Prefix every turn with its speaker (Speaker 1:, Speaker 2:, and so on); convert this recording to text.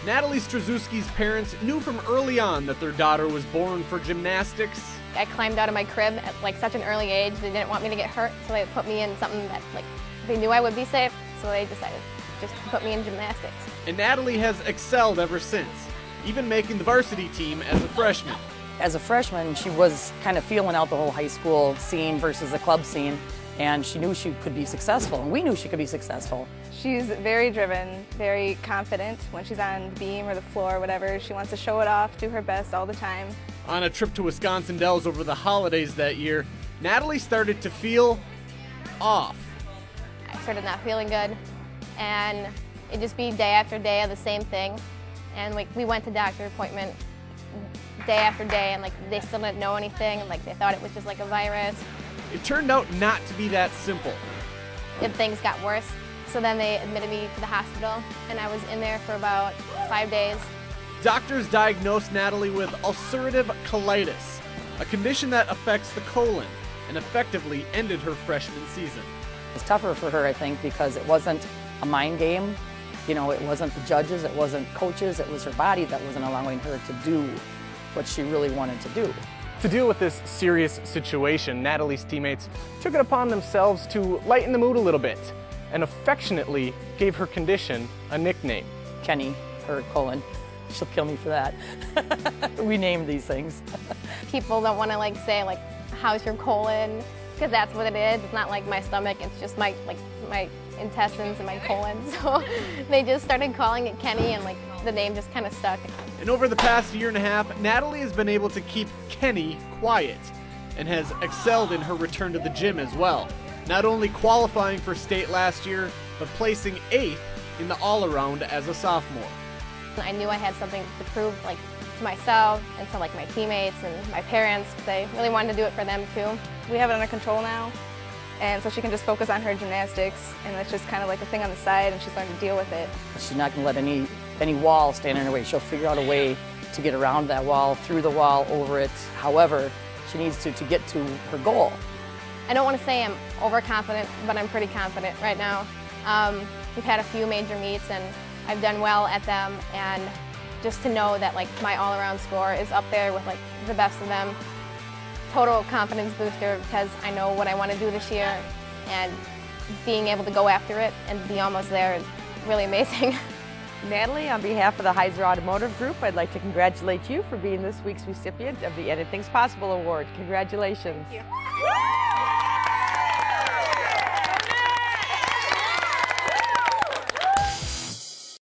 Speaker 1: Natalie Straszewski's parents knew from early on that their daughter was born for gymnastics.
Speaker 2: I climbed out of my crib at such an early age. They didn't want me to get hurt, so they put me in something that they knew I would be safe, so they decided just to put me in gymnastics.
Speaker 1: And Natalie has excelled ever since, even making the varsity team as a freshman.
Speaker 3: As a freshman, she was kind of feeling out the whole high school scene versus the club scene, and she knew she could be successful, and we knew she could be successful.
Speaker 4: She's very driven, very confident when she's on the beam or the floor or whatever. She wants to show it off, do her best all the time.
Speaker 1: On a trip to Wisconsin Dells over the holidays that year, Natalie started to feel off.
Speaker 2: I started not feeling good, and it'd just be day after day of the same thing. And we went to doctor appointment day after day, and they still didn't know anything, and they thought it was just a virus.
Speaker 1: It turned out not to be that simple.
Speaker 2: And things got worse, so then they admitted me to the hospital, and I was in there for about 5 days.
Speaker 1: Doctors diagnosed Natalie with ulcerative colitis, a condition that affects the colon, and effectively ended her freshman season.
Speaker 3: It was tougher for her, I think, because it wasn't a mind game. You know, it wasn't the judges, it wasn't coaches, it was her body that wasn't allowing her to do what she really wanted to do.
Speaker 5: To deal with this serious situation, Natalie's teammates took it upon themselves to lighten the mood a little bit and affectionately gave her condition a nickname.
Speaker 3: Kenny, her colon. She'll kill me for that. We named these things.
Speaker 2: People don't want to say how's your colon, because that's what it is. It's not like my stomach, it's just my intestines and my colon. So they just started calling it Kenny, and the name just kind of stuck.
Speaker 1: And over the past year and a half, Natalie has been able to keep Kenny quiet and has excelled in her return to the gym as well. Not only qualifying for state last year, but placing 8th in the all-around as a sophomore.
Speaker 2: I knew I had something to prove to myself and to my teammates and my parents, because I really wanted to do it for them too.
Speaker 4: We have it under control now, and so she can just focus on her gymnastics, and it's just kind of like a thing on the side, and she's learned to deal with it.
Speaker 3: She's not going to let any wall stand in her way. She'll figure out a way to get around that wall, through the wall, over it, however she needs to get to her goal.
Speaker 2: I don't want to say I'm overconfident, but I'm pretty confident right now. We've had a few major meets, and I've done well at them, and just to know that my all-around score is up there with the best of them, total confidence booster, because I know what I want to do this year, and being able to go after it and be almost there is really amazing.
Speaker 6: Natalie, on behalf of the Heiser Automotive Group, I'd like to congratulate you for being this week's recipient of the Anything's Possible Award. Congratulations.
Speaker 2: Thank you.